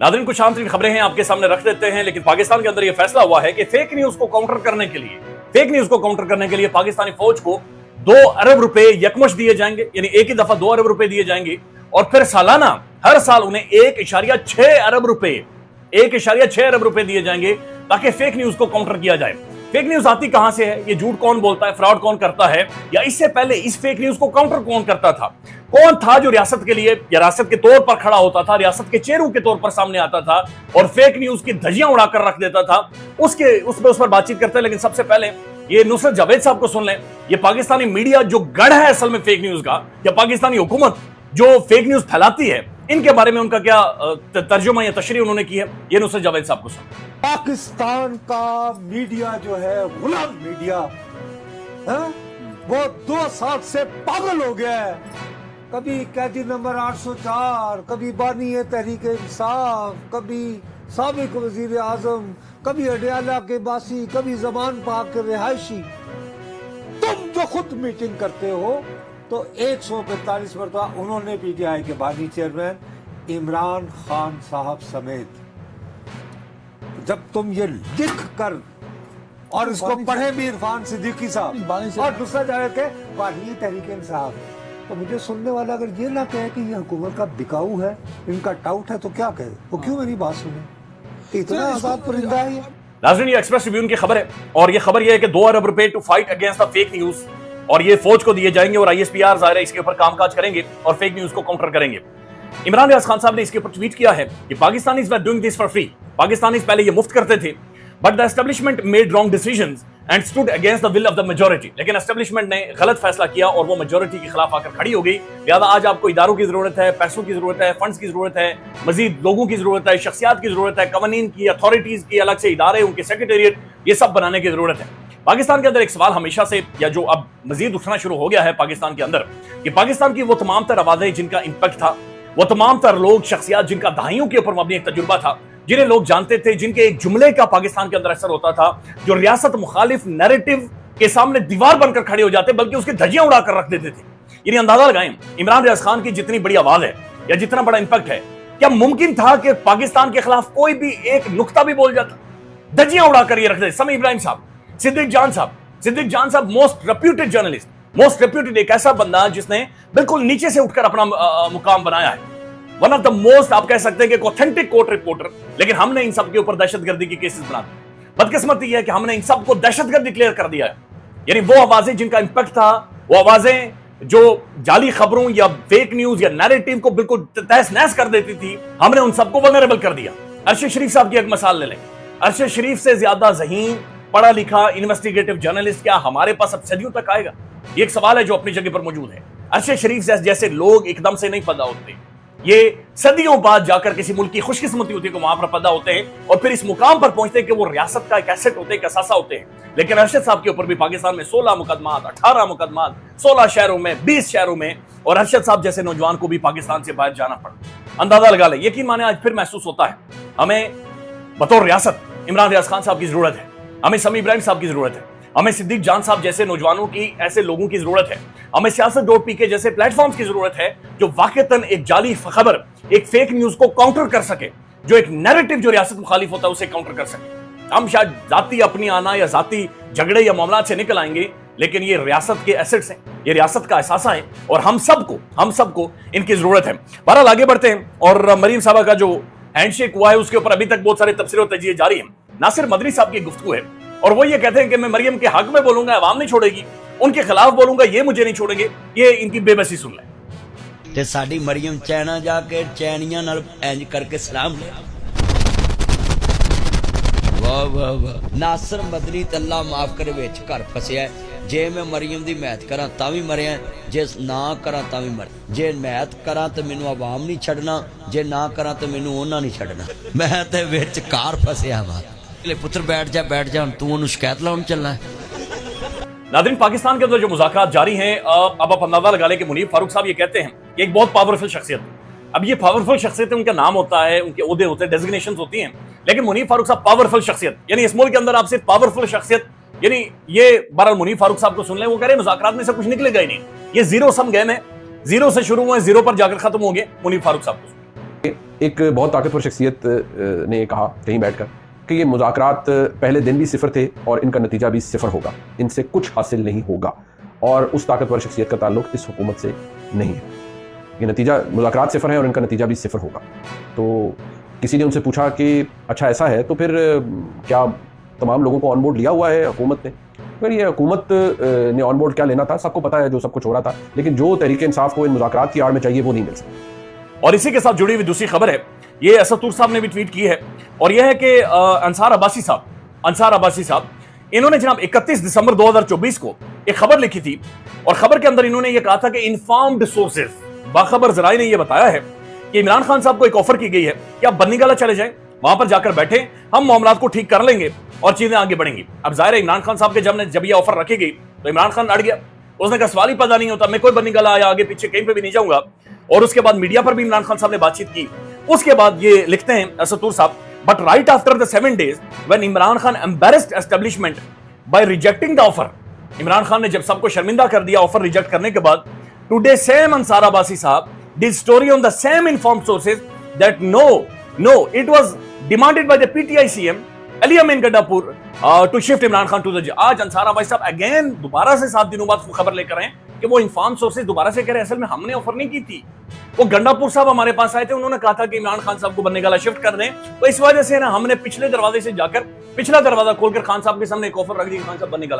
नाज़रीन, कुछ आम तरीन खबरें हैं आपके सामने रख देते हैं, लेकिन पाकिस्तान के अंदर यह फैसला हुआ है कि फेक न्यूज को काउंटर करने के लिए पाकिस्तानी फौज को 2 अरब रुपए यकमुश्त दिए जाएंगे, यानी एक ही दफा 2 अरब रुपए दिए जाएंगे और फिर सालाना हर साल उन्हें 1.6 अरब रुपए दिए जाएंगे ताकि फेक न्यूज को काउंटर किया जाए। फेक न्यूज आती कहां से है, ये झूठ कौन बोलता है, फ्रॉड कौन करता है, या इससे पहले इस फेक न्यूज को काउंटर कौन करता था, कौन था जो रियासत के लिए या रियासत के तौर पर खड़ा होता था, रियासत के चेहरों के तौर पर सामने आता था और फेक न्यूज की धज्जियां उड़ाकर रख देता था, उस पर बातचीत करते हैं। लेकिन सबसे पहले ये नुसरत जावेद साहब को सुन लें। ये पाकिस्तानी मीडिया जो गढ़ है असल में फेक न्यूज का, या पाकिस्तानी हुकूमत जो फेक न्यूज फैलाती है, इनके बारे में उनका क्या तर्जुमा या तशरीह उन्होंने की है, ये नुसरत जावेद साहब को सुन। पाकिस्तान का मीडिया जो है गुलाम मीडिया है, वो 2 साल से पागल हो गया है। कभी कैदी नंबर 804, कभी बानी तहरीक इंसाफ, कभी साबिक वजीर आजम, कभी अडियाला के बासी, कभी जमान पाक के रिहायशी। तुम जो खुद मीटिंग करते हो तो 145 मरतबा उन्होंने पीटीआई के बानी चेयरमैन इमरान खान साहब समेत, जब तुम ये लिख कर और इसको पढ़े भी इरफान सिद्दीकी साहब और दूसरा जावेद के बानी तहरीक इंसाफ, तो मुझे सुनने वाला अगर ये ना कहे कि ये हुकूमत का बिकाऊ है, इनका टाउट है, तो क्या कहे? वो क्यों मेरी बात सुने? इतना आजाद परिंदा है ये। नाज़रीन, ये एक्सप्रेस ट्रिब्यून की खबर है और ये खबर ये है कि 2 अरब रुपए to fight against the fake news, और ये फौज को दिए जाएंगे और ISPR ज़ाहिर है इसके ऊपर कामकाज करेंगे और फेक न्यूज को काउंटर करेंगे। इमरान रियाज खान साहब ने इसके ऊपर ट्वीट किया है कि Pakistanis were doing this for free. Pakistanis पहले ये मुफ्त करते थे, but the establishment made wrong decisions and stood against the will of the majority. लेकिन एस्टेब्लिशमेंट ने गलत फैसला किया और वो मेजॉरिटी के खिलाफ आकर खड़ी हो गई। लिहाजा आज आपको इदारों की जरूरत है, पैसों की जरूरत है, फंड्स की जरूरत है, मजीद लोगों की जरूरत है, शख्सियात की जरूरत है, कवानीन की, अथॉरिटीज की, अलग से इदारे, उनके सेक्रेटेरिएट, ये सब बनाने की जरूरत है। पाकिस्तान के अंदर एक सवाल हमेशा से, या जो अब मजीद उठना शुरू हो गया है पाकिस्तान के अंदर, कि पाकिस्तान की वो तमाम तर आवाजें जिनका इंपैक्ट था, वो तमाम तर लोग, शख्सियात जिनका दहाइयों के ऊपर मबनी एक तजुर्बा था, जिन्हें लोग जानते थे, जिनके एक जुमले का पाकिस्तान के अंदर असर होता था, जो रियासत मुखालिफ नैरेटिव के सामने दीवार बनकर खड़े हो जाते, बल्कि उसकी धज्जियां उड़ाकर रख देते थे। यानी अंदाजा लगाएं, इमरान रियाज खान की जितनी बड़ी आवाज है या जितना बड़ा इंपैक्ट है, क्या मुमकिन था कि पाकिस्तान के खिलाफ कोई भी एक नुक्ता भी बोल जाता, धज्जियां उड़ाकर ये रख देते? समी इब्राहिम साहब, सिद्दीक जान साहब most reputed journalist, most reputed, एक ऐसा बंदा जिसने बिल्कुल नीचे से उठकर अपना मुकाम बनाया है, वन ऑफ द मोस्ट, आप कह सकते हैं कि ऑथेंटिक कोर्ट रिपोर्टर। लेकिन हमने इन सब के ऊपर दहशतगर्दी की केसेस बना दी। बदकिस्मती है कि हमने इन सब को दहशतगर्द डिक्लेयर कर दिया है। यानी वो आवाजें जिनका इंपैक्ट था, वो आवाजें जो जाली खबरों या फेक न्यूज या नैरेटिव को बिल्कुल तहस नहस कर देती थी, हमने उन सबको वल्नरेबल कर दिया। अरशद शरीफ साहब की एक मिसाल ले लें। अरशद शरीफ से ज्यादा ज़हीन, पढ़ा लिखा, इन्वेस्टिगेटिव जर्नलिस्ट क्या हमारे पास अब सदियों तक आएगा? ये एक सवाल है जो अपनी जगह पर मौजूद है। अरशद शरीफ जैसे लोग एकदम से नहीं पैदा होते, ये सदियों बाद जाकर किसी मुल्क की खुशकिस्मती होती है कि वहां पर पैदा होते हैं और फिर इस मुकाम पर पहुंचते हैं कि वो रियासत का एक एसेट होते हैं, एक असासा होते हैं। लेकिन अरशद साहब के ऊपर भी पाकिस्तान में 16 मुकदमात, 18 मुकदमात, 16 शहरों में, 20 शहरों में, और अरशद साहब जैसे नौजवान को भी पाकिस्तान से बाहर जाना पड़ा। अंदाजा लगा ले, यकीन माने आज फिर महसूस होता है हमें बतौर रियासत इमरान रियाज खान साहब की जरूरत है, हमें समी इब्राहिम साहब की जरूरत है, हमें सिद्दीक जान साहब जैसे नौजवानों की, ऐसे लोगों की जरूरत है, हमें siyaset.pk जैसे प्लेटफॉर्म्स की जरूरत है जो वाकईतन एक जाली खबर, एक फेक न्यूज को काउंटर कर सके, जो एक नैरेटिव जो रियासत मुखालिफ होता है उसे काउंटर कर सके। हम शायद जाती अपनी आना या जाती झगड़े या मामला से निकल आएंगे, लेकिन ये रियासत के एसेट्स हैं, ये रियासत का एहसासा है और हम सबको इनकी जरूरत है। बहरहाल आगे बढ़ते हैं और मरीम साहबा का जो हैंडशेक हुआ है उसके ऊपर अभी तक बहुत सारे तबसरे और तजिए जारी हैं। नासिर मदनी साहब की गुफ्तगू है और वो ये कहते हैं कि मैं मरियम के हक में बोलूंगा, अवाम नहीं छोड़ेगी, उनके खिलाफ बोलूंगा, ये मुझे नहीं छोड़ेंगे। ये इनकी बेबसी सुन लें। ते साडी मरियम चैना जाके चैनियां नाल इंज करके सलाम लिया। वाह वाह वाह। नासिर मदनी ते अल्लाह माफ करे विच घर फसिया। जे मैं मरियम दी मैत करा तां भी मरिया, जे ना करा तां भी मर। जे मैत करा ते मैनू अवाम नहीं छड़ना, जे ना करा ते मैनू उन्हां नहीं छड़ना। मैं ते विच घर फसिया वा। पुत्र बैठ जा तू उन्हें शिकायत लाउन चलना है। नाज़रीन, पाकिस्तान के अंदर जो मुज़ाकरात जारी हैं, अब आप अंदाजा लगा लें कि मुनीर फारूक साहब ये कहते हैं कि एक बहुत पावरफुल शख्सियत, अब ये पावरफुल शख्सियत है, उनका नाम होता है, उनके ओहदे होते हैं, डेजिग्नेशन होती हैं, लेकिन मुनीर फारूक साहब पावरफुल शख्सियत, यानी इस मुल्क के अंदर आप सिर्फ पावरफुल शख्सियत, यानी ये बहरहाल मुनीर फारूक साहब को सुन लें, वो कह रहे हैं मुज़ाकरात में से कुछ निकलेगा ही नहीं, ये जीरो सम गेम है, जीरो से शुरू हुए जीरो पर जाकर खत्म हो गए। मुनीर फारूक साहब को ایک بہت طاقتور شخصیت نے کہا کہیں بیٹھ کر کہ یہ مذاکرات پہلے دن بھی صفر تھے اور ان کا نتیجہ بھی صفر ہوگا، ان سے کچھ حاصل نہیں ہوگا، اور اس طاقتور شخصیت کا تعلق اس حکومت سے نہیں ہے۔ یہ نتیجہ مذاکرات صفر ہے اور ان کا نتیجہ بھی صفر ہوگا۔ تو کسی نے ان سے پوچھا کہ اچھا ایسا ہے تو پھر کیا تمام لوگوں کو آن بورڈ لیا ہوا ہے حکومت نے؟ پھر یہ حکومت نے آن بورڈ کیا لینا تھا سب کو پتا ہے، جو سب کچھ ہو رہا تھا، لیکن جو تحریک انصاف کو ان مذاکرات کی آڑ میں چاہیے وہ نہیں مل سکتا۔ اور اسی کے ساتھ جڑی ہوئی دوسری خبر ہے، یہ اسد طور صاحب نے بھی ٹویٹ کی ہے، اور یہ ہے کہ انصار عباسی صاحب انہوں نے جناب 31 دسمبر 2024 کو ایک خبر لکھی تھی، اور خبر کے اندر انہوں نے یہ کہا تھا کہ انفارمڈ سورسز، باخبر ذرائع نے یہ بتایا ہے کہ عمران خان صاحب کو ایک آفر کی گئی ہے کہ آپ بنی گالہ چلے جائیں، وہاں پر جا کر بیٹھیں، ہم معاملات کو ٹھیک کر لیں گے اور چیزیں آگے بڑھیں گی۔ اب ظاہر ہے عمران خان صاحب کے جب یہ آفر رکھی گئی تو عمران خان اڑ گیا، اس نے کہا سوال ہی پیدا نہیں ہوتا، میں کوئی بنی گالہ آیا آگے پیچھے کہیں پہ بھی نہیں جاؤں گا، اور اس کے بعد میڈیا پر بھی عمران خان صاحب نے بات چیت کی۔ اس کے بعد یہ لکھتے ہیں اسد طور صاحب، but right after the 7 days when Imran Khan embarrassed establishment by rejecting the offer، Imran Khan نے جب سب کو شرمندہ کر دیا آفر ریجیکٹ کرنے کے بعد، today same انصار عباسی صاحب did story on the same informed sources that no it was demanded by the PTI CM Ali Amin Gadapur to shift Imran Khan to the آج انصار عباسی صاحب اگین دوبارہ سے 7 دنوں بعد خبر لے کر ہیں کہ وہ انفارم سورسز دوبارہ سے کہہ رہے ہیں اصل میں ہم نے آفر نہیں کی تھی، وہ گنڈاپور صاحب ہمارے پاس آئے تھے، انہوں نے کہا تھا کہ عمران خان صاحب کو بنی گالہ شفٹ کر دیں، تو اس وجہ سے نا ہم نے پچھلے دروازے سے جا کر پچھلا دروازہ کھول کر خان صاحب کے سامنے ایک آفر رکھ دی کہ خان صاحب بنی گالہ